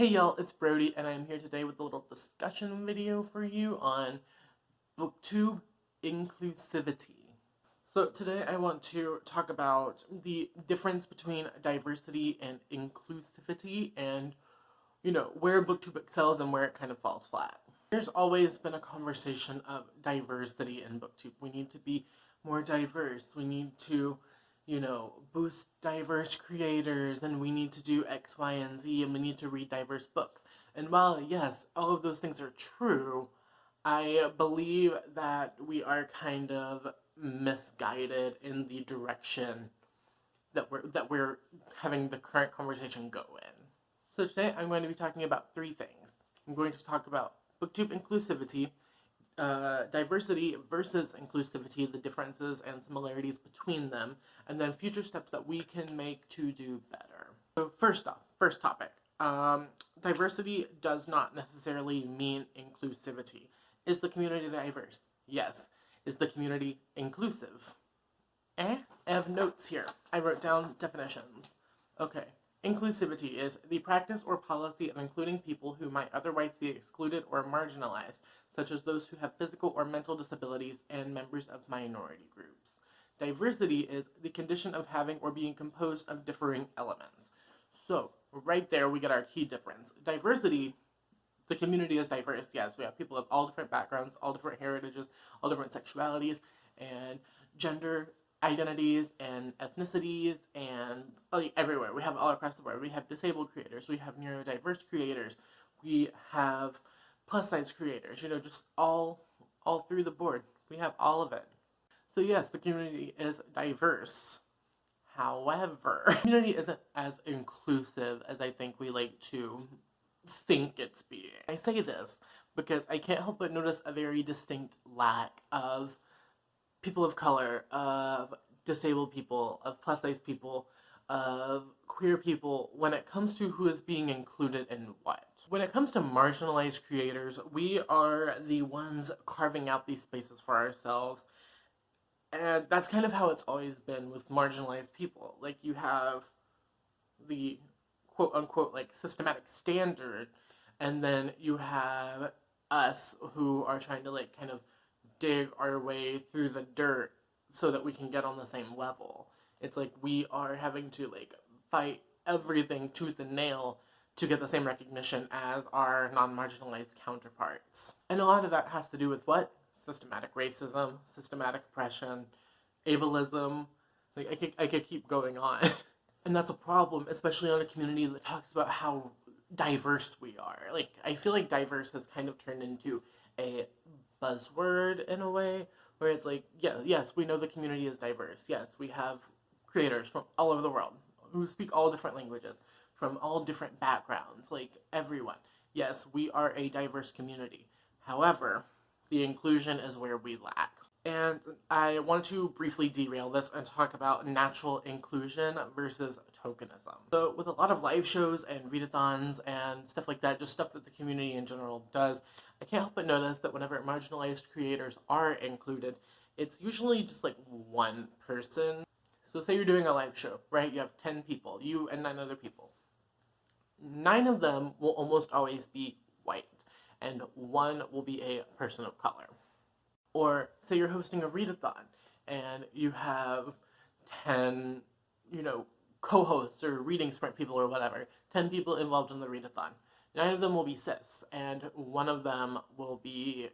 Hey y'all, it's Brody, and I'm here today with a little discussion video for you on booktube inclusivity. So today I want to talk about the difference between diversity and inclusivity and, where booktube excels and where it kind of falls flat. There's always been a conversation of diversity in booktube. We need to be more diverse. We need to boost diverse creators, and we need to do X, Y, and Z, and we need to read diverse books. And while, yes, all of those things are true, I believe that we are kind of misguided in the direction that we're having the current conversation go in. So today I'm going to be talking about three things. I'm going to talk about booktube inclusivity, diversity versus inclusivity, the differences and similarities between them, and then future steps that we can make to do better. So first topic, diversity does not necessarily mean inclusivity. Is the community diverse? Yes. Is the community inclusive? I have notes here. I wrote down definitions. Okay. Inclusivity is the practice or policy of including people who might otherwise be excluded or marginalized, such as those who have physical or mental disabilities and members of minority groups. Diversity is the condition of having or being composed of differing elements. So, right there we get our key difference. Diversity, the community is diverse, yes. We have people of all different backgrounds, all different heritages, all different sexualities, and gender identities, and ethnicities, and everywhere. We have all across the board. We have disabled creators, we have neurodiverse creators, we have plus-size creators, just all through the board. We have all of it. So yes, the community is diverse. However, the community isn't as inclusive as I think we like to think it's being. I say this because I can't help but notice a very distinct lack of people of color, of disabled people, of plus-size people, of queer people when it comes to who is being included in what. When it comes to marginalized creators, we are the ones carving out these spaces for ourselves. And that's kind of how it's always been with marginalized people. Like, you have the quote-unquote, systematic standard, and then you have us who are trying to, kind of dig our way through the dirt so that we can get on the same level. It's like we are having to, fight everything tooth and nail to get the same recognition as our non-marginalized counterparts. And a lot of that has to do with what? Systematic racism, systematic oppression, ableism. I could keep going on. And that's a problem, especially on a community that talks about how diverse we are. I feel like diverse has kind of turned into a buzzword in a way, where it's yes, we know the community is diverse. Yes, we have creators from all over the world who speak all different languages, from all different backgrounds, everyone. Yes, we are a diverse community. However, the inclusion is where we lack. And I want to briefly derail this and talk about natural inclusion versus tokenism. So with a lot of live shows and readathons and stuff like that, just stuff that the community in general does, I can't help but notice that whenever marginalized creators are included, it's usually just one person. So say you're doing a live show, right? You have 10 people, you and 9 other people. 9 of them will almost always be white, and 1 will be a person of color. Or say you're hosting a readathon, and you have 10, co-hosts or reading sprint people or whatever, 10 people involved in the readathon. 9 of them will be cis, and 1 of them will be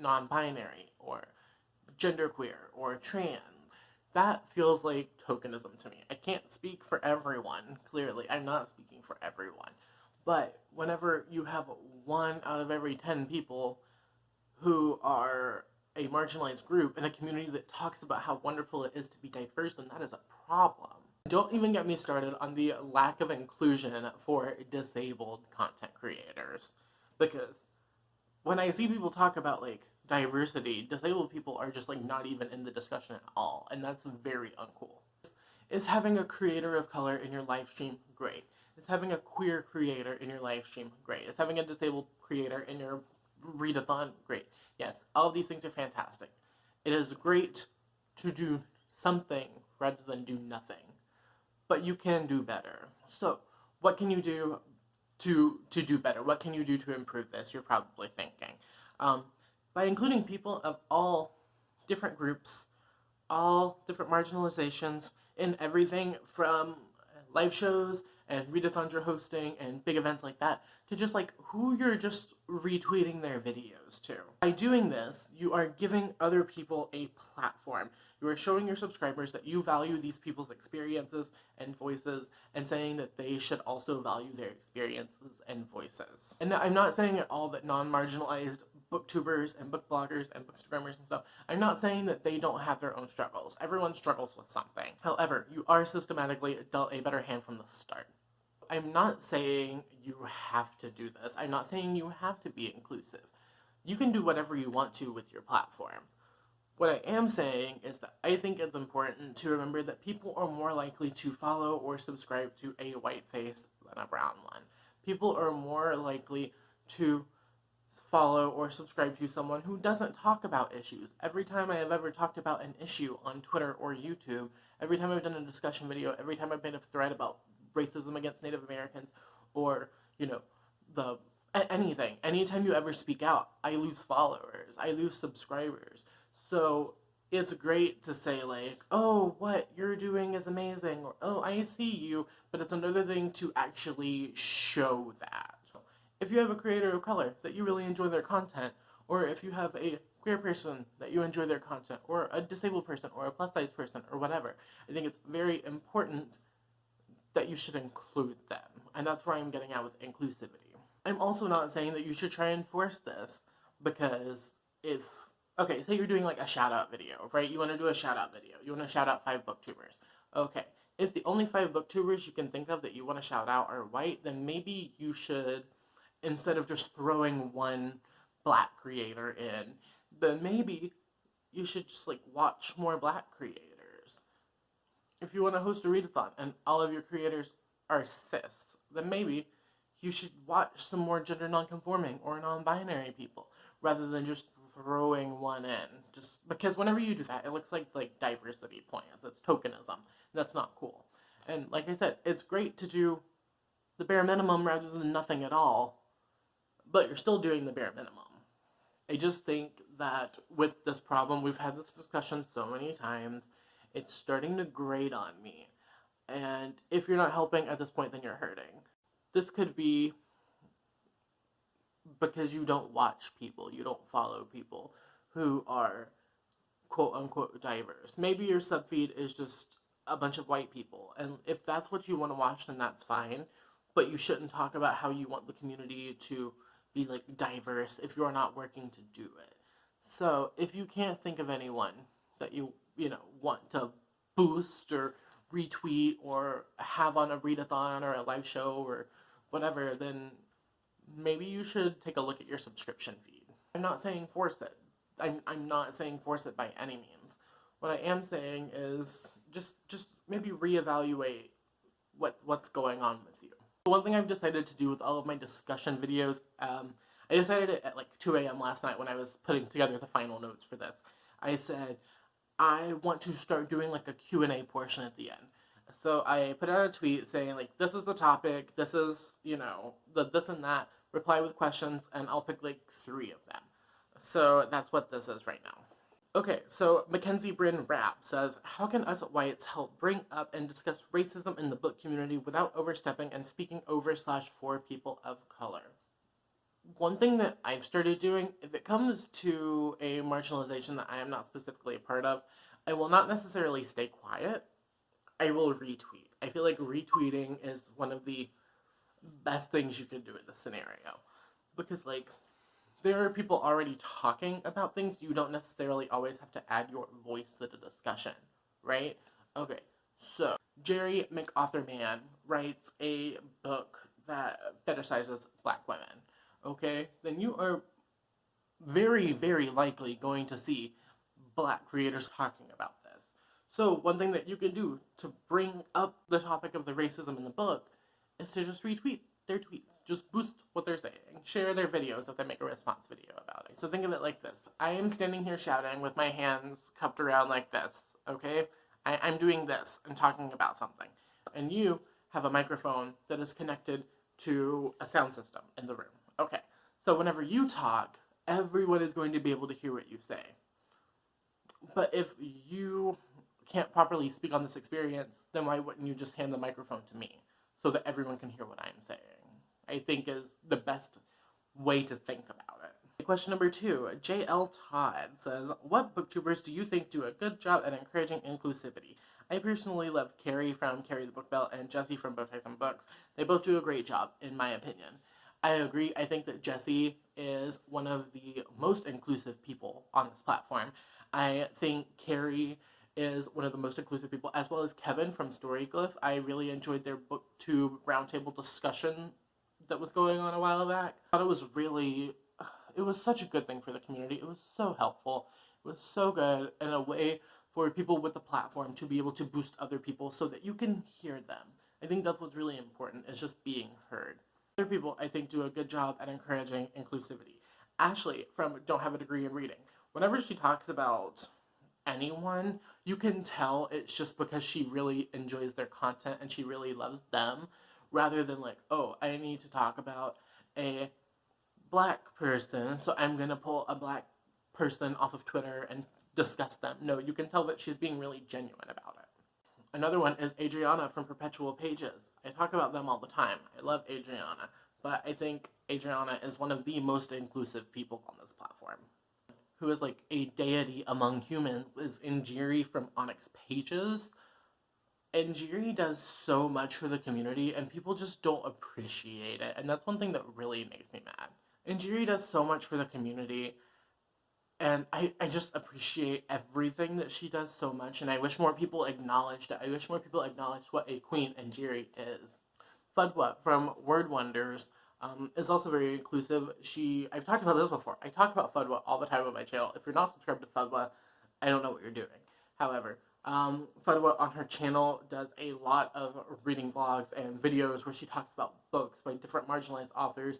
non-binary, or genderqueer, or trans. That feels like tokenism to me. I can't speak for everyone, clearly. I'm not speaking for everyone. But whenever you have 1 out of every 10 people who are a marginalized group in a community that talks about how wonderful it is to be diverse, then that is a problem. Don't even get me started on the lack of inclusion for disabled content creators. Because when I see people talk about, diversity, disabled people are just, not even in the discussion at all. And that's very uncool. Is having a creator of color in your live stream? Great. Is having a queer creator in your live stream? Great. Is having a disabled creator in your readathon? Great. Yes, all of these things are fantastic. It is great to do something rather than do nothing. But you can do better. So, what can you do to do better? What can you do to improve this? You're probably thinking. By including people of all different groups, all different marginalizations, in everything from live shows and readathons you're hosting and big events like that, to just like who you're just retweeting their videos to. By doing this, you are giving other people a platform. You are showing your subscribers that you value these people's experiences and voices, and saying that they should also value their experiences and voices. And I'm not saying at all that non-marginalized booktubers and book bloggers and bookstagrammers and stuff, I'm not saying that they don't have their own struggles. Everyone struggles with something. However, you are systematically dealt a better hand from the start. I'm not saying you have to do this. I'm not saying you have to be inclusive. You can do whatever you want to with your platform. What I am saying is that I think it's important to remember that people are more likely to follow or subscribe to a white face than a brown one. People are more likely to follow or subscribe to someone who doesn't talk about issues. Every time I have ever talked about an issue on Twitter or YouTube, every time I've done a discussion video, every time I've made a thread about racism against Native Americans, or, anything, anytime you ever speak out, I lose followers, I lose subscribers. So it's great to say like, oh, what you're doing is amazing, or oh, I see you, but it's another thing to actually show that. If you have a creator of color that you really enjoy their content, or if you have a queer person that you enjoy their content, or a disabled person, or a plus-size person, or whatever, I think it's very important that you should include them. And that's where I'm getting at with inclusivity. I'm also not saying that you should try and force this, because okay, say you're doing like a shout-out video, right? You want to do a shout-out video. You want to shout out 5 booktubers. Okay, if the only 5 booktubers you can think of that you want to shout out are white, then maybe you should, instead of just throwing one black creator in, then maybe you should just like watch more black creators. If you want to host a readathon and all of your creators are cis, then maybe you should watch some more gender nonconforming or non-binary people, rather than just throwing one in. Just because whenever you do that, it looks like diversity plans. It's tokenism. That's not cool. And like I said, it's great to do the bare minimum rather than nothing at all, but you're still doing the bare minimum. I just think that with this problem, we've had this discussion so many times, it's starting to grate on me. And if you're not helping at this point, then you're hurting. This could be because you don't watch people, you don't follow people who are quote-unquote diverse. Maybe your subfeed is just a bunch of white people, and if that's what you want to watch, then that's fine, but you shouldn't talk about how you want the community to be like diverse if you're not working to do it. So if you can't think of anyone that you want to boost or retweet or have on a readathon or a live show or whatever, then maybe you should take a look at your subscription feed. I'm not saying force it. I'm not saying force it by any means. What I am saying is just maybe reevaluate what's going on with you. One thing I've decided to do with all of my discussion videos, I decided it at like 2 a.m. last night when I was putting together the final notes for this. I said, I want to start doing like a Q&A portion at the end. So I put out a tweet saying like, this is the topic, this is, this and that, reply with questions, and I'll pick like 3 of them. So that's what this is right now. Okay, so Mackenzie Bryn Rapp says, how can us whites help bring up and discuss racism in the book community without overstepping and speaking over/for people of color? One thing that I've started doing, if it comes to a marginalization that I am not specifically a part of, I will not necessarily stay quiet. I will retweet. I feel like retweeting is one of the best things you can do in this scenario. Because, there are people already talking about things. You don't necessarily always have to add your voice to the discussion, right? Okay, so Jerry McAutherman writes a book that fetishizes black women, okay? Then you are very, very likely going to see black creators talking about this. So one thing that you can do to bring up the topic of the racism in the book is to just retweet their tweets. Just boost what they're saying. Share their videos if they make a response video about it. So think of it like this. I am standing here shouting with my hands cupped around like this, okay? I'm doing this and talking about something. And you have a microphone that is connected to a sound system in the room. Okay, so whenever you talk, everyone is going to be able to hear what you say. But if you can't properly speak on this experience, then why wouldn't you just hand the microphone to me so that everyone can hear what I'm saying? I think is the best way to think about it. Question number 2, JL Todd says, what booktubers do you think do a good job at encouraging inclusivity? I personally love Carrie from Carrie the Book Belt and Jesse from Bowties and Books. They both do a great job, in my opinion. I agree. I think that Jesse is one of the most inclusive people on this platform. I think Carrie is one of the most inclusive people, as well as Kevin from Storyglyph. I really enjoyed their booktube roundtable discussion that was going on a while back. I thought it was such a good thing for the community. It was so helpful. It was so good in a way for people with the platform to be able to boost other people so that you can hear them. I think that's what's really important, is just being heard. Other people, I think, do a good job at encouraging inclusivity. Ashley from Don't Have a Degree in Reading. Whenever she talks about anyone, you can tell it's just because she really enjoys their content and she really loves them, rather than like, oh, I need to talk about a black person, so I'm going to pull a black person off of Twitter and discuss them. No, you can tell that she's being really genuine about it. Another one is Adriana from Perpetual Pages. I talk about them all the time. I love Adriana, but I think Adriana is one of the most inclusive people on this platform. Who is like a deity among humans is Injiri from Onyx Pages. Injiri does so much for the community, and people just don't appreciate it, and that's one thing that really makes me mad. Injiri does so much for the community, and I just appreciate everything that she does so much, and I wish more people acknowledged it. I wish more people acknowledged what a queen Injiri is. Fudwa from Word Wonders is also very inclusive. I've talked about this before. I talk about Fudwa all the time on my channel. If you're not subscribed to Fudwa, I don't know what you're doing. However, Fudwa on her channel does a lot of reading vlogs and videos where she talks about books by different marginalized authors.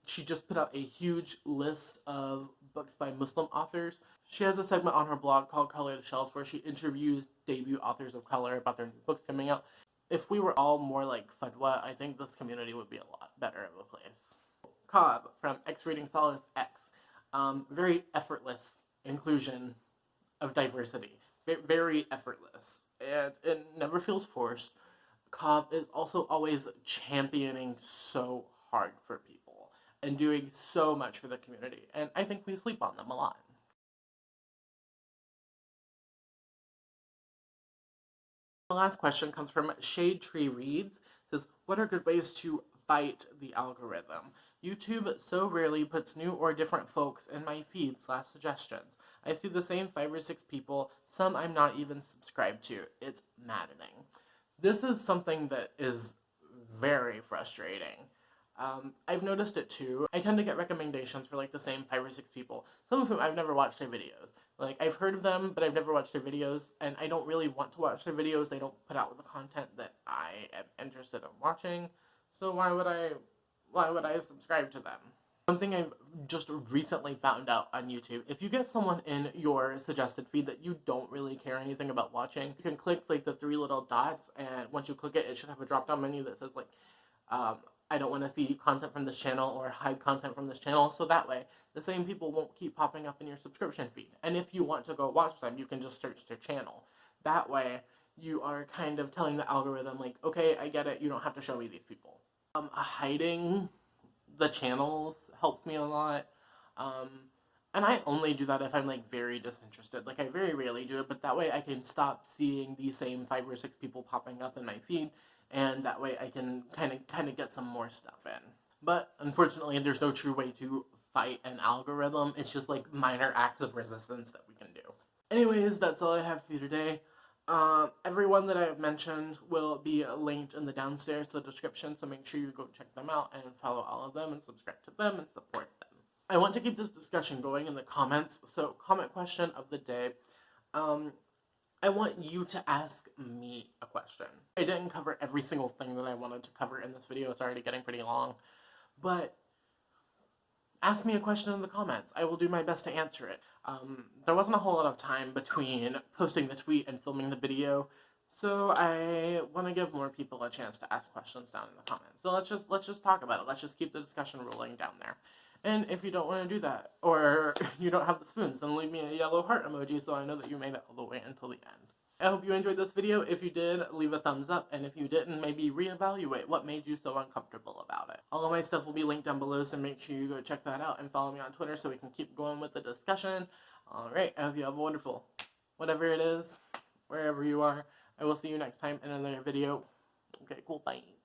She just put out a huge list of books by Muslim authors. She has a segment on her blog called Color the Shelves where she interviews debut authors of color about their new books coming out. If we were all more like Fudwa, I think this community would be a lot better of a place. Cobb from X Reading Solace X. Very effortless inclusion of diversity. Very effortless. And it never feels forced. Cobb is also always championing so hard for people and doing so much for the community. And I think we sleep on them a lot. The last question comes from Shade Tree Reads. It says, what are good ways to fight the algorithm? YouTube so rarely puts new or different folks in my feed/suggestions. I see the same 5 or 6 people, some I'm not even subscribed to. It's maddening. This is something that is very frustrating. I've noticed it too. I tend to get recommendations for like the same 5 or 6 people, some of whom I've never watched their videos. Like, I've heard of them, but I've never watched their videos, and I don't really want to watch their videos. They don't put out the content that I am interested in watching, so why would I subscribe to them? One thing I've just recently found out on YouTube, if you get someone in your suggested feed that you don't really care anything about watching, you can click like the 3 little dots, and once you click it, it should have a drop-down menu that says like, I don't want to see content from this channel or hide content from this channel, so that way the same people won't keep popping up in your subscription feed. And if you want to go watch them, you can just search their channel. That way, you are kind of telling the algorithm, like, okay, I get it, you don't have to show me these people. Hiding the channels helps me a lot. And I only do that if I'm, like, very disinterested. Like, I very rarely do it, but that way I can stop seeing the same 5 or 6 people popping up in my feed, and that way I can kind of get some more stuff in. But, unfortunately, there's no true way to fight an algorithm. It's just, like, minor acts of resistance that we can do. Anyways, that's all I have for you today. Everyone that I have mentioned will be linked in the downstairs to the description, so make sure you go check them out and follow all of them and subscribe to them and support them. I want to keep this discussion going in the comments, so comment question of the day. I want you to ask me a question. I didn't cover every single thing that I wanted to cover in this video. It's already getting pretty long. But ask me a question in the comments. I will do my best to answer it. There wasn't a whole lot of time between posting the tweet and filming the video, So I want to give more people a chance to ask questions down in the comments. So let's just talk about it. Let's just keep the discussion rolling down there. And if you don't want to do that, or you don't have the spoons, then leave me a yellow heart emoji so I know that you made it all the way until the end. I hope you enjoyed this video. If you did, leave a thumbs up, and if you didn't, maybe reevaluate what made you so uncomfortable about it. All of my stuff will be linked down below, so make sure you go check that out and follow me on Twitter so we can keep going with the discussion. Alright, I hope you have a wonderful, whatever it is, wherever you are. I will see you next time in another video. Okay, cool, bye.